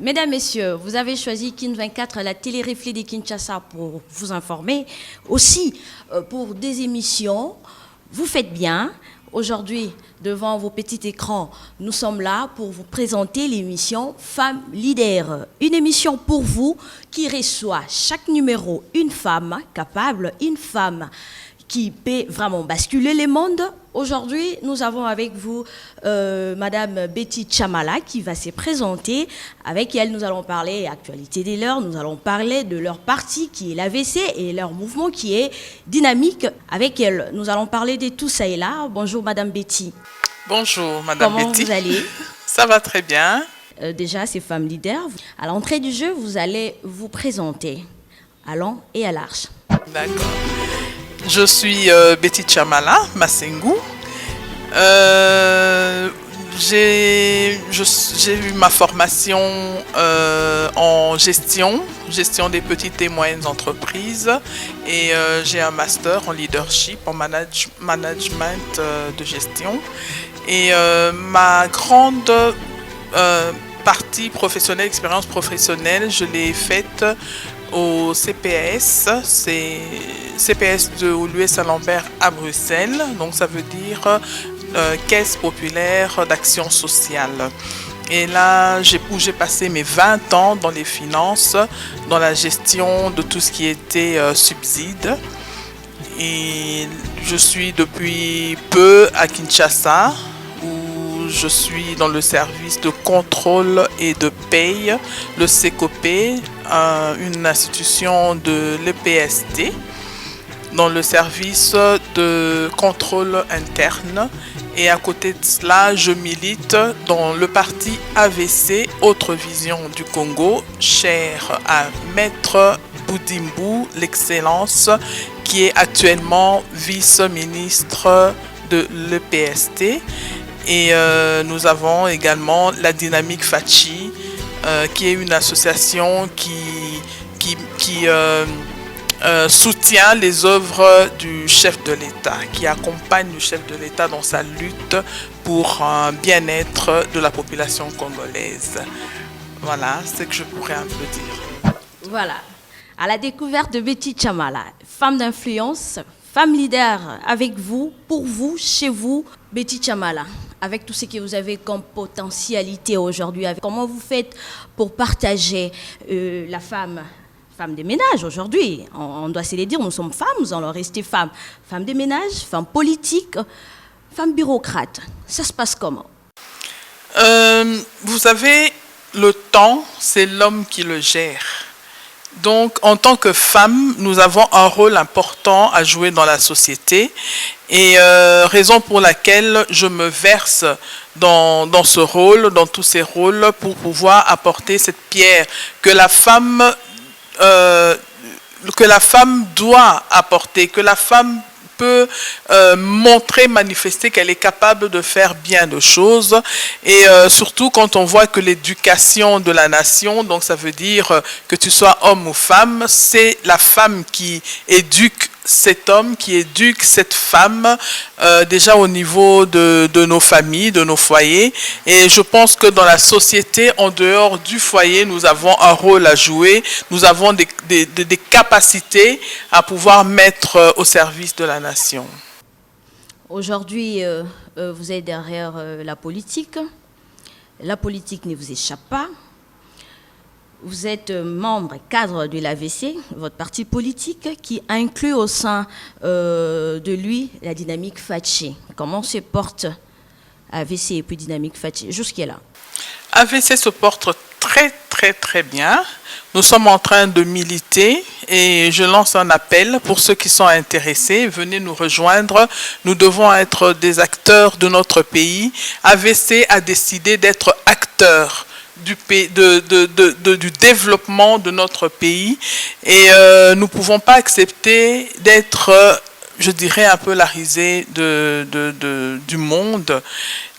Mesdames, Messieurs, vous avez choisi Kin 24, la télé-reflet de Kinshasa, pour vous informer. Aussi, pour des émissions, vous faites bien. Aujourd'hui, devant vos petits écrans, nous sommes là pour vous présenter l'émission Femmes Leaders. Une émission pour vous qui reçoit chaque numéro une femme capable, une femme qui peut vraiment basculer le monde. Aujourd'hui, nous avons avec vous Madame Betty Chamala qui va se présenter. Avec elle, nous allons parler actualité des leurs, nous allons parler de leur parti qui est l'AVC et leur mouvement qui est dynamique. Avec elle, nous allons parler de tout ça et là. Bonjour Madame Betty. Bonjour Madame Betty. Comment vous allez? Ça va très bien. Déjà, c'est Femmes Leaders. À l'entrée du jeu, vous allez vous présenter à long et à large. D'accord. Je suis Betty Chamala Masengu. J'ai eu ma formation en gestion des petites et moyennes entreprises et j'ai un master en leadership, en management de gestion. Et ma grande partie professionnelle, expérience professionnelle, je l'ai faite au CPS, c'est CPS de Louis-Saint-Lambert à Bruxelles, donc ça veut dire Caisse populaire d'action sociale. Et là, j'ai passé mes 20 ans dans les finances, dans la gestion de tout ce qui était subside. Et je suis depuis peu à Kinshasa, où je suis dans le service de contrôle et de paye, le CECOPE, une institution de l'EPST, dans le service de contrôle interne. Et à côté de cela, je milite dans le parti AVC, Autre Vision du Congo, cher à Maître Boudimbu, l'excellence, qui est actuellement vice-ministre de l'EPST. Et nous avons également la Dynamique Fachi, qui est une association qui soutient les œuvres du chef de l'État, qui accompagne le chef de l'État dans sa lutte pour un bien-être de la population congolaise. Voilà ce que je pourrais un peu dire. Voilà, à la découverte de Betty Chamala, femme d'influence, femme leader avec vous, pour vous, chez vous. Betty Chamala, avec tout ce que vous avez comme potentialité aujourd'hui, comment vous faites pour partager la femme des ménages aujourd'hui? On doit se le dire, nous sommes femmes, nous allons rester femmes. Femmes des ménages, femmes politiques, femmes bureaucrates. Ça se passe comment? Vous savez, le temps, c'est l'homme qui le gère. Donc, en tant que femme, nous avons un rôle important à jouer dans la société et raison pour laquelle je me verse dans ce rôle, dans tous ces rôles, pour pouvoir apporter cette pierre que la femme doit apporter, que la femme peut montrer, manifester qu'elle est capable de faire bien de choses. Et surtout quand on voit que l'éducation de la nation, donc ça veut dire que tu sois homme ou femme, c'est la femme qui éduque cet homme, qui éduque cette femme, déjà au niveau de nos familles, de nos foyers. Et je pense que dans la société, en dehors du foyer, nous avons un rôle à jouer, nous avons des capacités à pouvoir mettre au service de la nation. Aujourd'hui, vous êtes derrière la politique. La politique ne vous échappe pas. Vous êtes membre cadre de l'AVC, votre parti politique, qui inclut au sein de lui la Dynamique Fachi. Comment se porte AVC et puis Dynamique Fachi jusqu'à-là? AVC se porte très très très bien. Nous sommes en train de militer et je lance un appel pour ceux qui sont intéressés. Venez nous rejoindre. Nous devons être des acteurs de notre pays. AVC a décidé d'être acteur du développement de notre pays et nous ne pouvons pas accepter d'être, je dirais, un peu la risée du monde.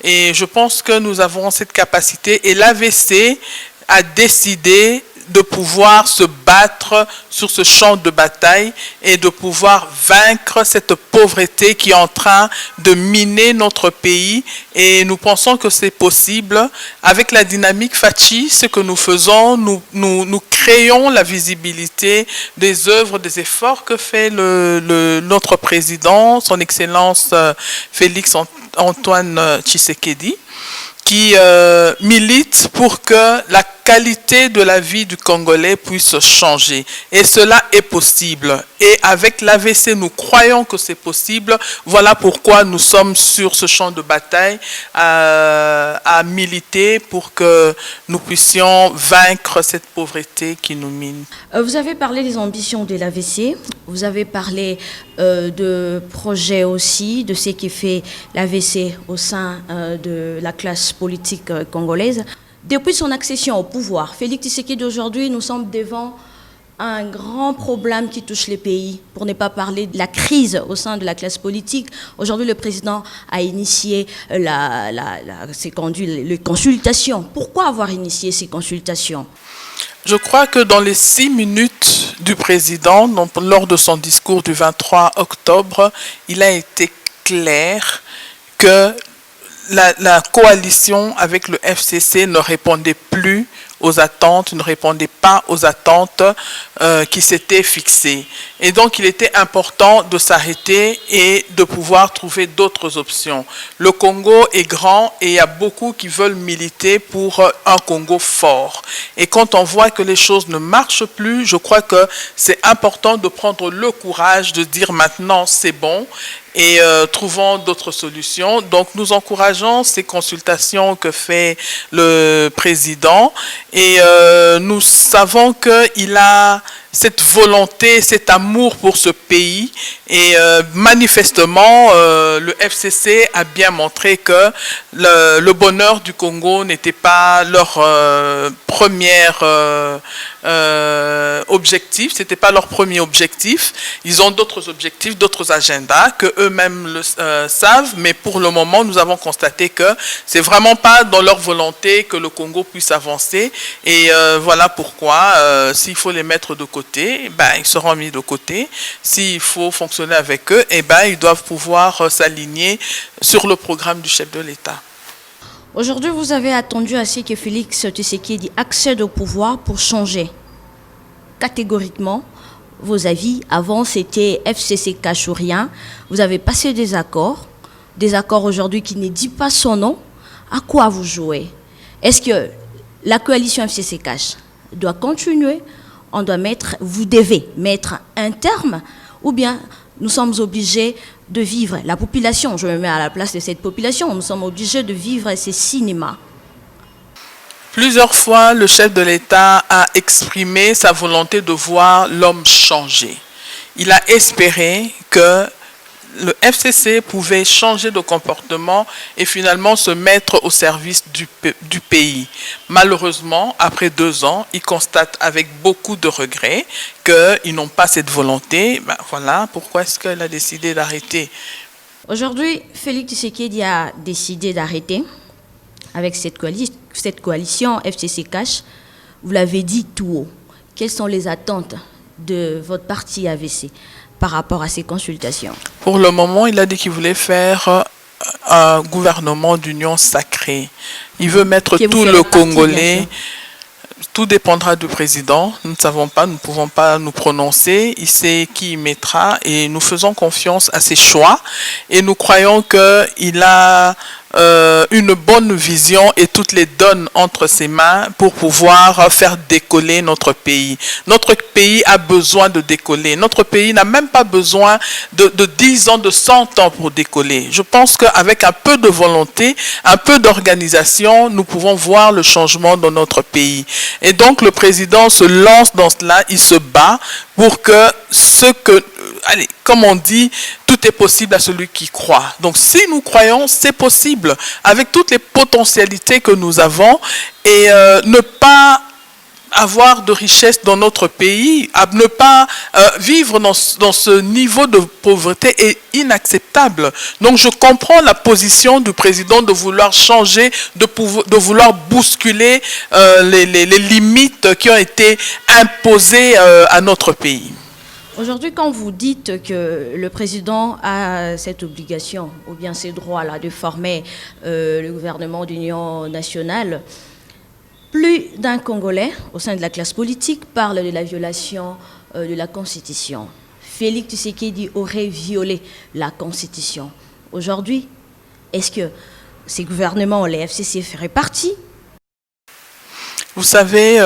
Et je pense que nous avons cette capacité et l'AVC a décidé de pouvoir se battre sur ce champ de bataille et de pouvoir vaincre cette pauvreté qui est en train de miner notre pays. Et nous pensons que c'est possible. Avec la dynamique Fachi, ce que nous faisons, nous créons la visibilité des œuvres, des efforts que fait notre président, son Excellence Félix Antoine Tshisekedi, qui milite pour que la qualité de la vie du Congolais puisse changer. Et cela est possible. Et avec l'AVC, nous croyons que c'est possible. Voilà pourquoi nous sommes sur ce champ de bataille à militer pour que nous puissions vaincre cette pauvreté qui nous mine. Vous avez parlé des ambitions de l'AVC. Vous avez parlé de projets aussi, de ce qui fait l'AVC au sein de la classe politique congolaise. Depuis son accession au pouvoir, Félix Tshisekedi aujourd'hui, nous sommes devant un grand problème qui touche les pays, pour ne pas parler de la crise au sein de la classe politique. Aujourd'hui, le président a initié les consultations. Pourquoi avoir initié ces consultations ? Je crois que dans les 6 minutes du président, donc lors de son discours du 23 octobre, il a été clair que la coalition avec le FCC ne répondait plus aux attentes, ne répondait pas aux attentes qui s'étaient fixées. Et donc, il était important de s'arrêter et de pouvoir trouver d'autres options. Le Congo est grand et il y a beaucoup qui veulent militer pour un Congo fort. Et quand on voit que les choses ne marchent plus, je crois que c'est important de prendre le courage de dire maintenant c'est bon et trouvons d'autres solutions. Donc, nous encourageons ces consultations que fait le président et nous savons qu'il a cette volonté, cet amour pour ce pays et manifestement le FCC a bien montré que le bonheur du Congo n'était pas leur premier objectif, c'était pas leur premier objectif. Ils ont d'autres objectifs, d'autres agendas que eux-mêmes le savent, mais pour le moment nous avons constaté que c'est vraiment pas dans leur volonté que le Congo puisse avancer et voilà pourquoi s'il faut les mettre de côté, ils seront mis de côté. S'il faut fonctionner avec eux, ils doivent pouvoir s'aligner sur le programme du chef de l'État. Aujourd'hui, vous avez attendu à ce que Félix Tshisekedi accède au pouvoir pour changer catégoriquement vos avis. Avant, c'était FCC cash ou rien. Vous avez passé des accords aujourd'hui qui ne dit pas son nom. À quoi vous jouez? Est-ce que la coalition FCC cash doit continuer? Vous devez mettre un terme, ou bien nous sommes obligés de vivre, la population, je me mets à la place de cette population, nous sommes obligés de vivre ces cinémas. Plusieurs fois, le chef de l'État a exprimé sa volonté de voir l'homme changer. Il a espéré que le FCC pouvait changer de comportement et finalement se mettre au service du pays. Malheureusement, après 2 ans, ils constatent avec beaucoup de regrets qu'ils n'ont pas cette volonté. Voilà pourquoi est-ce qu'elle a décidé d'arrêter. Aujourd'hui, Félix Tshisekedi a décidé d'arrêter avec cette coalition FCC Cash. Vous l'avez dit tout haut. Quelles sont les attentes de votre parti AVC par rapport à ces consultations? Pour le moment, il a dit qu'il voulait faire un gouvernement d'union sacrée. Il veut mettre tout le Congolais. Tout dépendra du président. Nous ne savons pas, nous ne pouvons pas nous prononcer. Il sait qui il mettra et nous faisons confiance à ses choix. Et nous croyons qu'il a une bonne vision et toutes les donne entre ses mains pour pouvoir faire décoller notre pays. Notre pays a besoin de décoller. Notre pays n'a même pas besoin de 10 ans, de 100 ans pour décoller. Je pense qu'avec un peu de volonté, un peu d'organisation, nous pouvons voir le changement dans notre pays. Et donc le président se lance dans cela, il se bat pour que comme on dit, tout est possible à celui qui croit. Donc si nous croyons, c'est possible, avec toutes les potentialités que nous avons, et ne pas avoir de richesse dans notre pays, à ne pas vivre dans ce niveau de pauvreté est inacceptable. Donc je comprends la position du président de vouloir changer, de vouloir bousculer les limites qui ont été imposées à notre pays. Aujourd'hui, quand vous dites que le président a cette obligation, ou bien ces droits-là, de former le gouvernement d'union nationale, plus d'un Congolais, au sein de la classe politique, parle de la violation de la Constitution. Félix Tshisekedi aurait violé la Constitution. Aujourd'hui, est-ce que ces gouvernements, les FCC, feraient partie? Vous savez,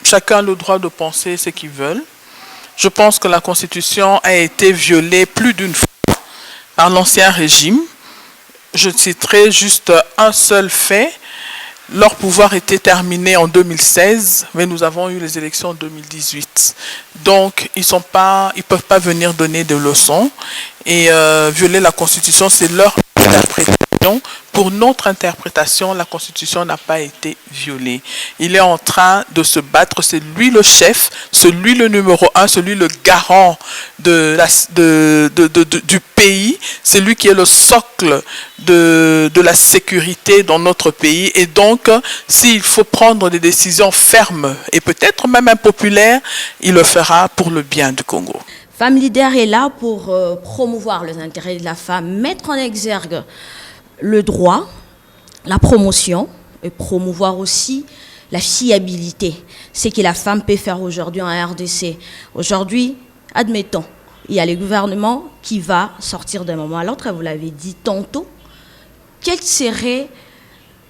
chacun a le droit de penser ce qu'il veut. Je pense que la Constitution a été violée plus d'une fois par l'ancien régime. Je citerai juste un seul fait. Leur pouvoir était terminé en 2016, mais nous avons eu les élections en 2018. Donc, ils ne peuvent pas venir donner des leçons. Et violer la Constitution, c'est leur interprétation. Pour notre interprétation, la Constitution n'a pas été violée. Il est en train de se battre, c'est lui le chef, celui le numéro un, celui le garant du pays, c'est lui qui est le socle de la sécurité dans notre pays. Et donc, s'il faut prendre des décisions fermes et peut-être même impopulaires, il le fera pour le bien du Congo. Femme Leader est là pour promouvoir les intérêts de la femme, mettre en exergue le droit, la promotion et promouvoir aussi la fiabilité. C'est ce que la femme peut faire aujourd'hui en RDC. Aujourd'hui, admettons, il y a le gouvernement qui va sortir d'un moment à l'autre, vous l'avez dit tantôt. Quel serait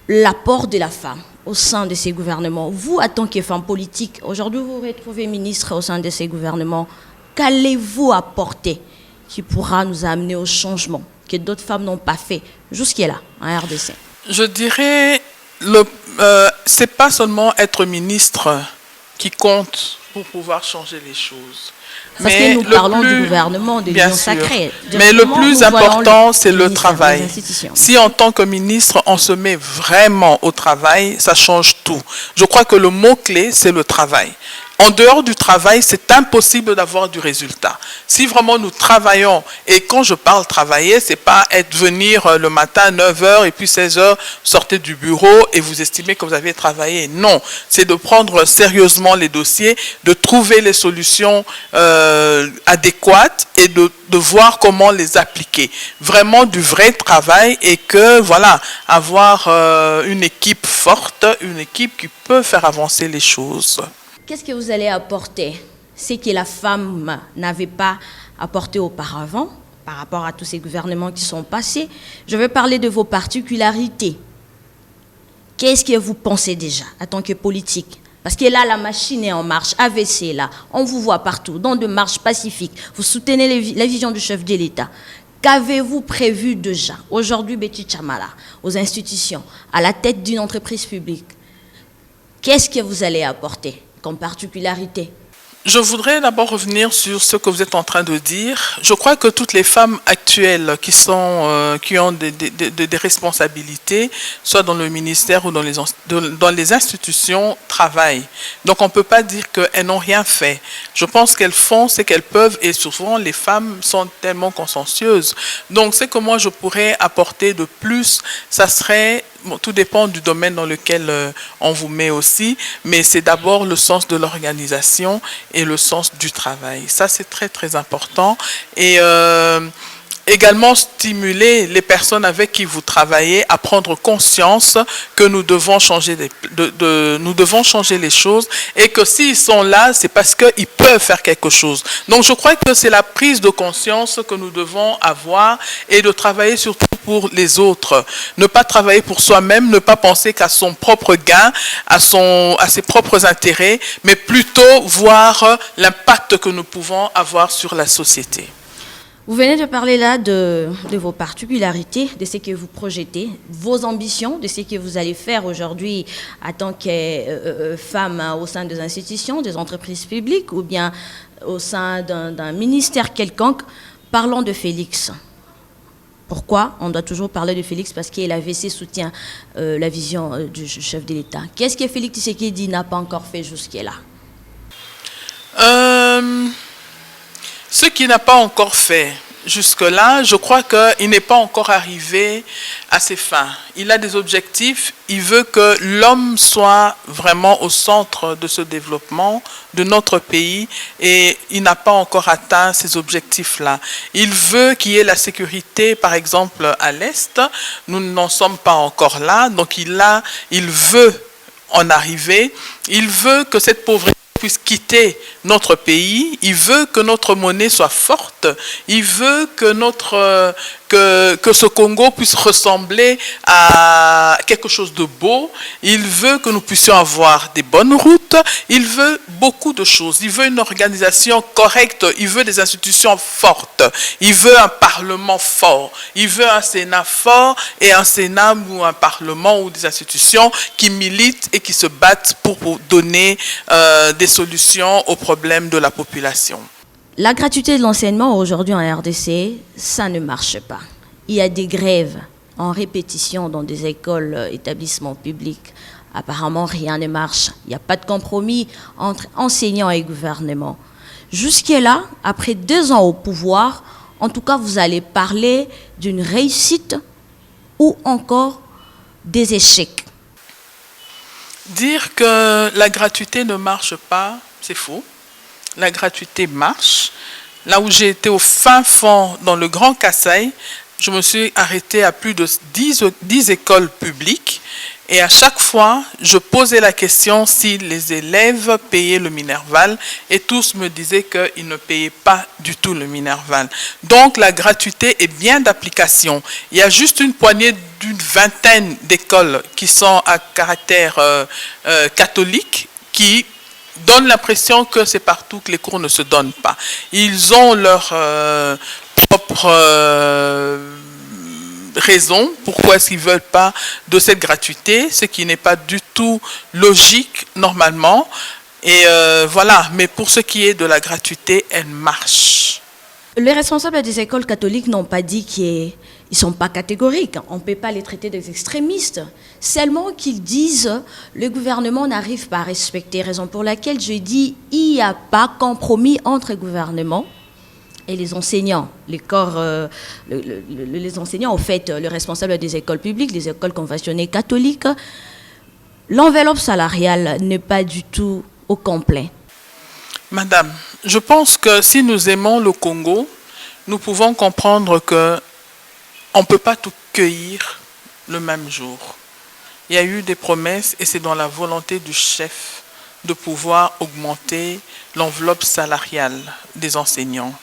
l'apport de la femme au sein de ces gouvernements? Vous, en tant que femme politique, aujourd'hui vous vous retrouvez ministre au sein de ces gouvernements. Qu'allez-vous apporter qui pourra nous amener au changement que d'autres femmes n'ont pas fait jusqu'à-là, en RDC? Je dirais, c'est pas seulement être ministre qui compte pour pouvoir changer les choses. Parce que nous parlons du gouvernement, de l'Union sacrée. Mais le plus important, c'est le travail. Si en tant que ministre, on se met vraiment au travail, ça change tout. Je crois que le mot-clé, c'est le travail. En dehors du travail, c'est impossible d'avoir du résultat. Si vraiment nous travaillons, et quand je parle travailler, c'est pas venir le matin 9h et puis 16h, sortez du bureau et vous estimez que vous avez travaillé. Non, c'est de prendre sérieusement les dossiers, de trouver les solutions adéquates et de voir comment les appliquer. Vraiment du vrai travail et que, voilà, avoir une équipe forte, une équipe qui peut faire avancer les choses. Qu'est-ce que vous allez apporter? C'est que la femme n'avait pas apporté auparavant, par rapport à tous ces gouvernements qui sont passés. Je vais parler de vos particularités. Qu'est-ce que vous pensez déjà, en tant que politique? Parce que là, la machine est en marche, AVC, là, on vous voit partout, dans de marches pacifiques. Vous soutenez la vision du chef de l'État. Qu'avez-vous prévu déjà, aujourd'hui, Betty Chamala, aux institutions, à la tête d'une entreprise publique? Qu'est-ce que vous allez apporter comme particularité? Je voudrais d'abord revenir sur ce que vous êtes en train de dire. Je crois que toutes les femmes actuelles qui ont des responsabilités, soit dans le ministère ou dans les institutions, travaillent. Donc on ne peut pas dire qu'elles n'ont rien fait. Je pense qu'elles font ce qu'elles peuvent et souvent les femmes sont tellement consciencieuses. Donc c'est que moi je pourrais apporter de plus, ça serait... Bon, tout dépend du domaine dans lequel on vous met aussi, mais c'est d'abord le sens de l'organisation et le sens du travail. Ça, c'est très, très important. Et également stimuler les personnes avec qui vous travaillez à prendre conscience que nous devons changer, nous devons changer les choses et que s'ils sont là, c'est parce qu'ils peuvent faire quelque chose. Donc, je crois que c'est la prise de conscience que nous devons avoir et de travailler surtout pour les autres. Ne pas travailler pour soi-même, ne pas penser qu'à son propre gain, à ses propres intérêts, mais plutôt voir l'impact que nous pouvons avoir sur la société. Vous venez de parler là de vos particularités, de ce que vous projetez, vos ambitions, de ce que vous allez faire aujourd'hui en tant que femme au sein des institutions, des entreprises publiques ou bien au sein d'un ministère quelconque. Parlons de Félix. Pourquoi on doit toujours parler de Félix? Parce que l'AVC soutient la vision du chef de l'État. Qu'est-ce que Félix Tshisekedi n'a pas encore fait jusqu'à là? Ce qu'il n'a pas encore fait jusque-là, je crois qu'il n'est pas encore arrivé à ses fins. Il a des objectifs, il veut que l'homme soit vraiment au centre de ce développement de notre pays et il n'a pas encore atteint ces objectifs-là. Il veut qu'il y ait la sécurité, par exemple, à l'Est. Nous n'en sommes pas encore là, donc il veut en arriver. Il veut que cette pauvreté puisse quitter notre pays, il veut que notre monnaie soit forte, il veut que que ce Congo puisse ressembler à quelque chose de beau, il veut que nous puissions avoir des bonnes routes, il veut beaucoup de choses, il veut une organisation correcte, il veut des institutions fortes, il veut un parlement fort, il veut un Sénat fort et un Sénat ou un parlement ou des institutions qui militent et qui se battent pour donner des solutions aux problèmes de la population. La gratuité de l'enseignement aujourd'hui en RDC, ça ne marche pas. Il y a des grèves en répétition dans des écoles, établissements publics. Apparemment, rien ne marche. Il n'y a pas de compromis entre enseignants et gouvernement. Jusqu'à-là, après 2 ans au pouvoir, en tout cas, vous allez parler d'une réussite ou encore des échecs. Dire que la gratuité ne marche pas, c'est faux. La gratuité marche. Là où j'ai été au fin fond, dans le Grand Kasaï, je me suis arrêtée à plus de 10 écoles publiques. Et à chaque fois, je posais la question si les élèves payaient le Minerval et tous me disaient qu'ils ne payaient pas du tout le Minerval. Donc la gratuité est bien d'application. Il y a juste une poignée d'une vingtaine d'écoles qui sont à caractère catholique qui donnent l'impression que c'est partout que les cours ne se donnent pas. Ils ont leur propre raison pourquoi est-ce qu'ils ne veulent pas de cette gratuité, ce qui n'est pas du tout logique normalement. Et voilà, mais pour ce qui est de la gratuité, elle marche. Les responsables des écoles catholiques n'ont pas dit qu'ils ne sont pas catégoriques. On ne peut pas les traiter des extrémistes. Seulement qu'ils disent le gouvernement n'arrive pas à respecter. Raison pour laquelle je dis il n'y a pas compromis entre le gouvernement et les enseignants. Les corps, les enseignants, en fait, le responsable des écoles publiques, des écoles conventionnées catholiques, l'enveloppe salariale n'est pas du tout au complet. Madame, je pense que si nous aimons le Congo, nous pouvons comprendre que on ne peut pas tout cueillir le même jour. Il y a eu des promesses et c'est dans la volonté du chef de pouvoir augmenter l'enveloppe salariale des enseignants.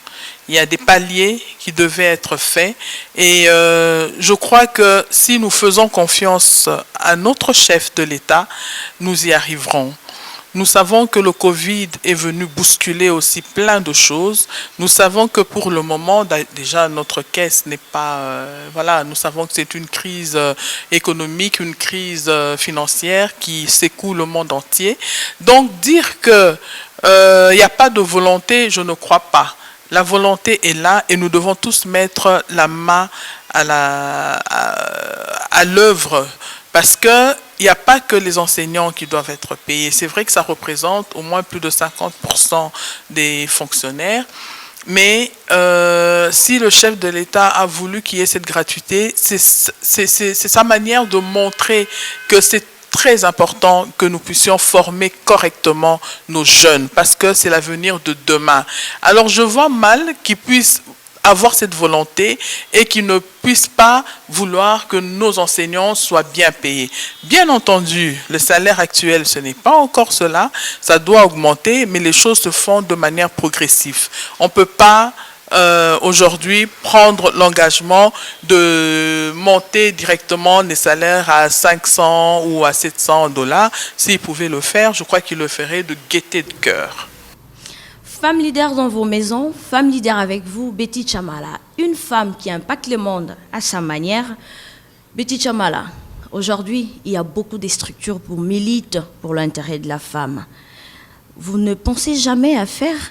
Il y a des paliers qui devaient être faits et je crois que si nous faisons confiance à notre chef de l'État, nous y arriverons. Nous savons que le Covid est venu bousculer aussi plein de choses. Nous savons que pour le moment, déjà, notre caisse n'est pas... voilà, nous savons que c'est une crise économique, une crise financière qui secoue le monde entier. Donc, dire qu'il n'y a pas de volonté, je ne crois pas. La volonté est là et nous devons tous mettre la main à l'œuvre parce que il n'y a pas que les enseignants qui doivent être payés. C'est vrai que ça représente au moins plus de 50% des fonctionnaires. Mais si le chef de l'État a voulu qu'il y ait cette gratuité, c'est sa manière de montrer que c'est très important que nous puissions former correctement nos jeunes parce que c'est l'avenir de demain. Alors je vois mal qu'ils puissent avoir cette volonté et qu'ils ne puissent pas vouloir que nos enseignants soient bien payés. Bien entendu, le salaire actuel, ce n'est pas encore cela, ça doit augmenter, mais les choses se font de manière progressive. On ne peut pas aujourd'hui prendre l'engagement de monter directement les salaires à 500 ou à 700 $. S'ils pouvaient le faire, je crois qu'ils le feraient de gaieté de cœur. Femme leader dans vos maisons, femme leader avec vous, Betty Chamala. Une femme qui impacte le monde à sa manière. Betty Chamala, aujourd'hui, il y a beaucoup de structures pour militer pour l'intérêt de la femme. Vous ne pensez jamais à faire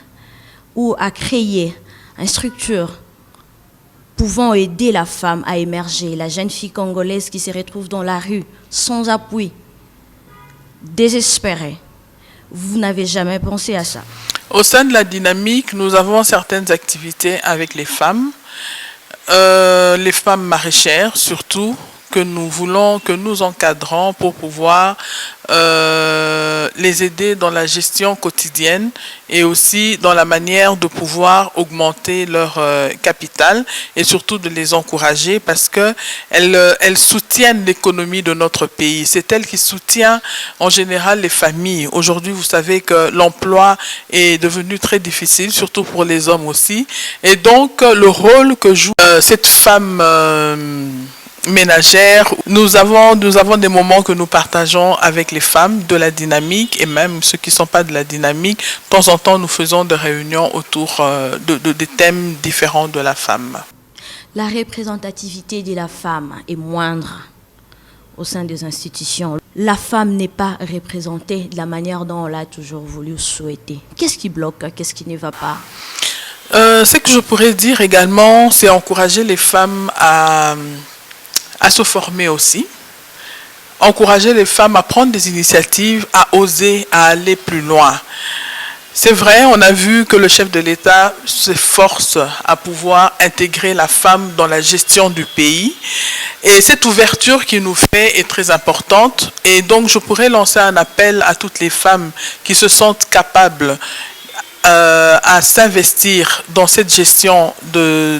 ou à créer une structure pouvons aider la femme à émerger, la jeune fille congolaise qui se retrouve dans la rue, sans appui, désespérée. Vous n'avez jamais pensé à ça? Au sein de la dynamique, nous avons certaines activités avec les femmes maraîchères surtout, que nous voulons, que nous encadrons pour pouvoir les aider dans la gestion quotidienne et aussi dans la manière de pouvoir augmenter leur capital et surtout de les encourager parce que elles soutiennent l'économie de notre pays. C'est elle qui soutient en général les familles. Aujourd'hui, vous savez que l'emploi est devenu très difficile, surtout pour les hommes aussi. Et donc, le rôle que joue cette femme ménagère, nous avons des moments que nous partageons avec les femmes de la dynamique et même ceux qui ne sont pas de la dynamique. De temps en temps, nous faisons des réunions autour de thèmes différents de la femme. La représentativité de la femme est moindre au sein des institutions. La femme n'est pas représentée de la manière dont on l'a toujours voulu souhaiter. Qu'est-ce qui bloque? Qu'est-ce qui ne va pas? Ce que je pourrais dire également, c'est encourager les femmes à se former aussi, encourager les femmes à prendre des initiatives, à oser, à aller plus loin. C'est vrai, on a vu que le chef de l'État s'efforce à pouvoir intégrer la femme dans la gestion du pays. Et cette ouverture qu'il nous fait est très importante. Et donc, je pourrais lancer un appel à toutes les femmes qui se sentent capables à s'investir dans cette gestion de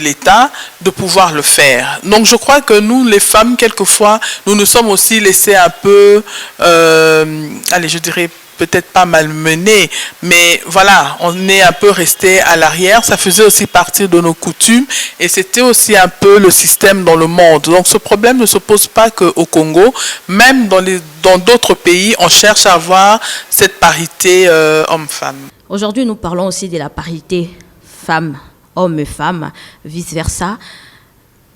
l'État, de pouvoir le faire. Donc je crois que nous, les femmes, quelquefois, nous nous sommes aussi laissés un peu, allez, je dirais peut-être pas malmenées, mais voilà, on est un peu resté à l'arrière. Ça faisait aussi partie de nos coutumes et c'était aussi un peu le système dans le monde. Donc ce problème ne se pose pas qu'au Congo, même dans d'autres pays, on cherche à avoir cette parité homme-femme. Aujourd'hui, nous parlons aussi de la parité femmes, hommes et femmes, vice-versa.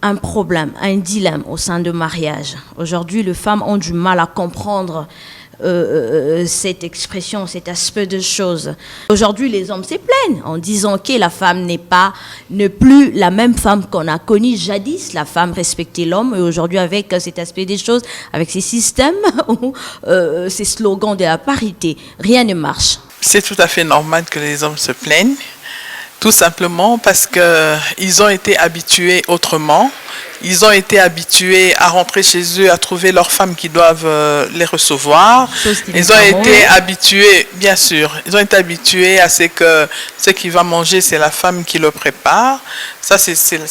Un problème, un dilemme au sein de mariage. Aujourd'hui, les femmes ont du mal à comprendre cette expression, cet aspect de choses. Aujourd'hui, les hommes se plaignent en disant que la femme n'est plus la même femme qu'on a connue jadis. La femme respectait l'homme et aujourd'hui, avec cet aspect des choses, avec ces systèmes ou ces slogans de la parité, rien ne marche. C'est tout à fait normal que les hommes se plaignent. Tout simplement parce qu'ils ont été habitués autrement. Ils ont été habitués à rentrer chez eux, à trouver leurs femmes qui doivent les recevoir. Ils ont été habitués, bien sûr, ils ont été habitués à ce que ce qu'il va manger, c'est la femme qui le prépare. Ça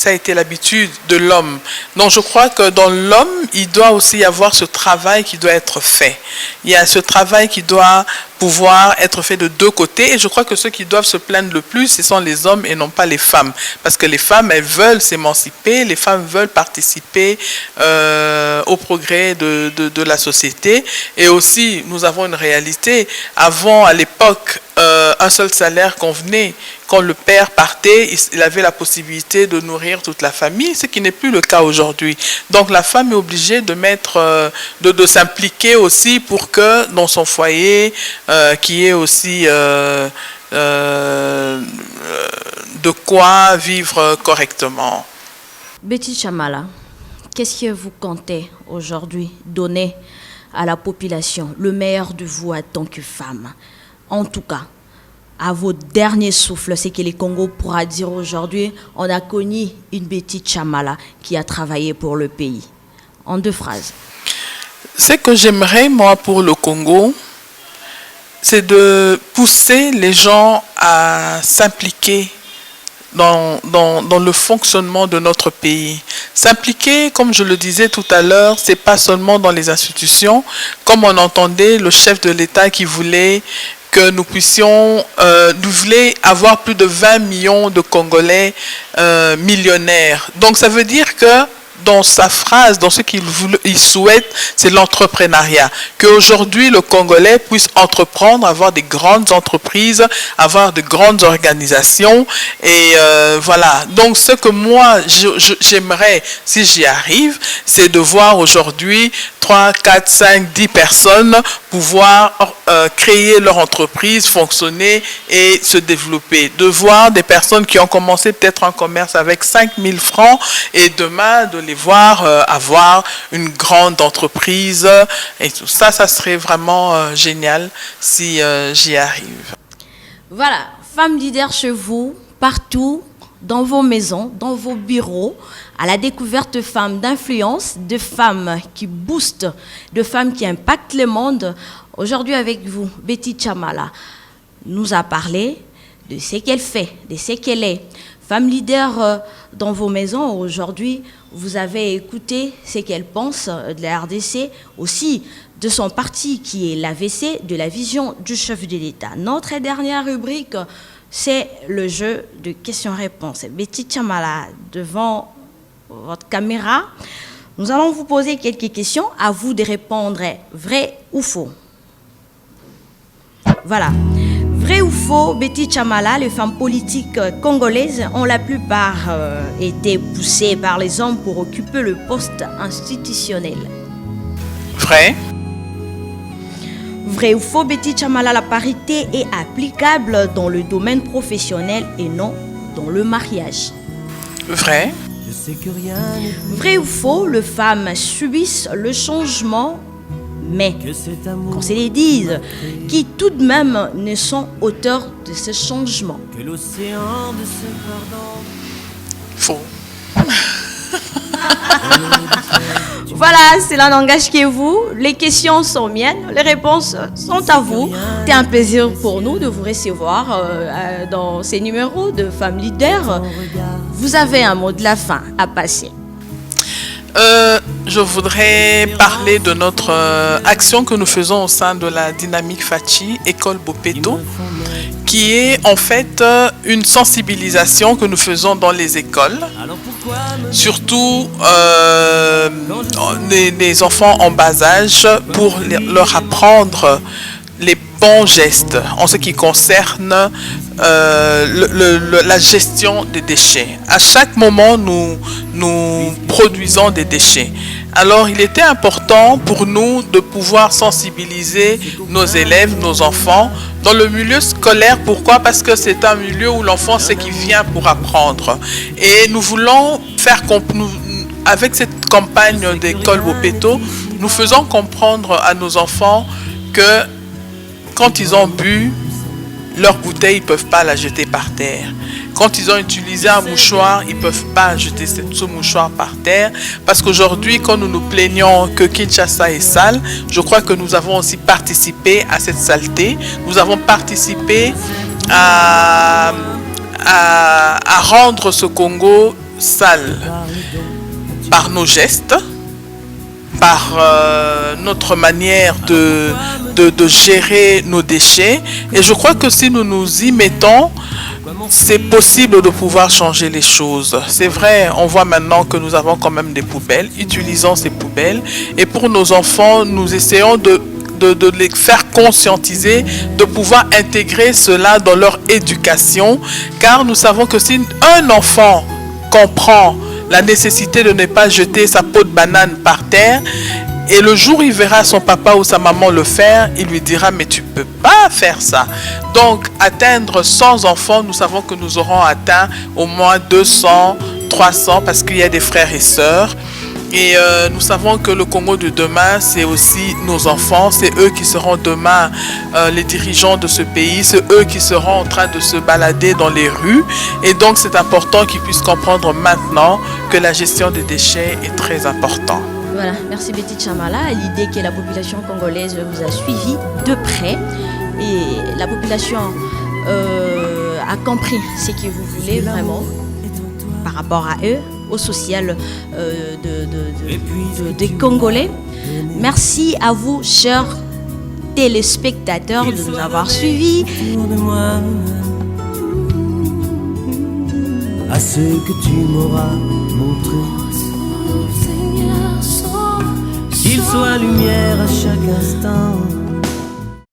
a été l'habitude de l'homme. Donc je crois que dans l'homme, il doit aussi y avoir ce travail qui doit être fait. Il y a ce travail qui doit pouvoir être fait de deux côtés. Et je crois que ceux qui doivent se plaindre le plus, ce sont les hommes et non pas les femmes. Parce que les femmes, elles veulent s'émanciper, les femmes veulent participer au progrès de la société. Et aussi, nous avons une réalité. Avant, à l'époque, un seul salaire convenait. Quand le père partait, il avait la possibilité de nourrir toute la famille, ce qui n'est plus le cas aujourd'hui. Donc la femme est obligée de s'impliquer aussi pour que dans son foyer, qu'il y ait aussi de quoi vivre correctement. Betty Chamala, qu'est-ce que vous comptez aujourd'hui donner à la population, le meilleur de vous en tant que femme? En tout cas, à vos derniers souffles, c'est que le Congo pourra dire aujourd'hui, on a connu une Betty Chamala qui a travaillé pour le pays. En 2 phrases. Ce que j'aimerais, moi, pour le Congo, c'est de pousser les gens à s'impliquer dans le fonctionnement de notre pays. S'impliquer, comme je le disais tout à l'heure, c'est pas seulement dans les institutions, comme on entendait le chef de l'État qui voulait que nous puissions, nous voulons avoir plus de 20 millions de Congolais millionnaires. Donc ça veut dire que dans sa phrase, dans ce il souhaite, c'est l'entrepreneuriat. Qu'aujourd'hui, le Congolais puisse entreprendre, avoir des grandes entreprises, avoir de grandes organisations. Et voilà. Donc, ce que moi, j'aimerais, si j'y arrive, c'est de voir aujourd'hui 3, 4, 5, 10 personnes pouvoir créer leur entreprise, fonctionner et se développer. De voir des personnes qui ont commencé peut-être un commerce avec 5 000 francs et demain de les voir avoir une grande entreprise et tout ça, ça serait vraiment génial si j'y arrive. Voilà, femmes leaders chez vous, partout, dans vos maisons, dans vos bureaux, à la découverte de femmes d'influence, de femmes qui boostent, de femmes qui impactent le monde. Aujourd'hui avec vous, Betty Chamala nous a parlé de ce qu'elle fait, de ce qu'elle est. Femme leader dans vos maisons, aujourd'hui, vous avez écouté ce qu'elle pense de la RDC, aussi de son parti qui est l'AVC, de la vision du chef de l'État. Notre dernière rubrique, c'est le jeu de questions-réponses. Betty Chamala, devant votre caméra, nous allons vous poser quelques questions, à vous de répondre vrai ou faux. Voilà. Vrai ou faux, Betty Chamala, les femmes politiques congolaises ont la plupart été poussées par les hommes pour occuper le poste institutionnel. Vrai. Vrai ou faux, Betty Chamala, la parité est applicable dans le domaine professionnel et non dans le mariage. Vrai. Vrai ou faux, les femmes subissent le changement, mais qu'on se les dise, qui tout de même ne sont auteurs de ce changement. Faux. Voilà, cela n'engage que vous. Les questions sont miennes, les réponses sont à vous. C'est un plaisir pour nous de vous recevoir dans ces numéros de Femmes Leaders. Vous avez un mot de la fin à passer. Je voudrais parler de notre action que nous faisons au sein de la Dynamique Fachi, École Bopeto, qui est en fait une sensibilisation que nous faisons dans les écoles, surtout les enfants en bas âge, pour leur apprendre les bons gestes en ce qui concerne la gestion des déchets. À chaque moment, nous produisons des déchets. Alors, il était important pour nous de pouvoir sensibiliser nos élèves, nos enfants, dans le milieu scolaire. Pourquoi? Parce que c'est un milieu où l'enfant sait qu'il vient pour apprendre. Et nous voulons faire avec cette campagne d'école Bopeto, nous faisons comprendre à nos enfants que quand ils ont bu leur bouteille, ils ne peuvent pas la jeter par terre. Quand ils ont utilisé un mouchoir, ils ne peuvent pas jeter ce mouchoir par terre. Parce qu'aujourd'hui, quand nous nous plaignons que Kinshasa est sale, je crois que nous avons aussi participé à cette saleté. Nous avons participé à rendre ce Congo sale par nos gestes, par notre manière de gérer nos déchets. Et je crois que si nous nous y mettons, c'est possible de pouvoir changer les choses. C'est vrai, on voit maintenant que nous avons quand même des poubelles. Utilisons ces poubelles. Et pour nos enfants, nous essayons de les faire conscientiser, de pouvoir intégrer cela dans leur éducation. Car nous savons que si un enfant comprend la nécessité de ne pas jeter sa peau de banane par terre, et le jour où il verra son papa ou sa maman le faire, il lui dira « mais tu ne peux pas faire ça ». Donc, atteindre 100 enfants, nous savons que nous aurons atteint au moins 200, 300, parce qu'il y a des frères et sœurs. Et nous savons que le Congo de demain, c'est aussi nos enfants, c'est eux qui seront demain les dirigeants de ce pays, c'est eux qui seront en train de se balader dans les rues. Et donc, c'est important qu'ils puissent comprendre maintenant que la gestion des déchets est très importante. Voilà, merci Betty Chamala. L'idée que la population congolaise vous a suivi de près et la population a compris ce que vous voulez vraiment par rapport à eux, au social des Congolais. Merci à vous, chers téléspectateurs, de nous avoir suivis. À ce que tu m'auras montré. sois lumière à chaque instant.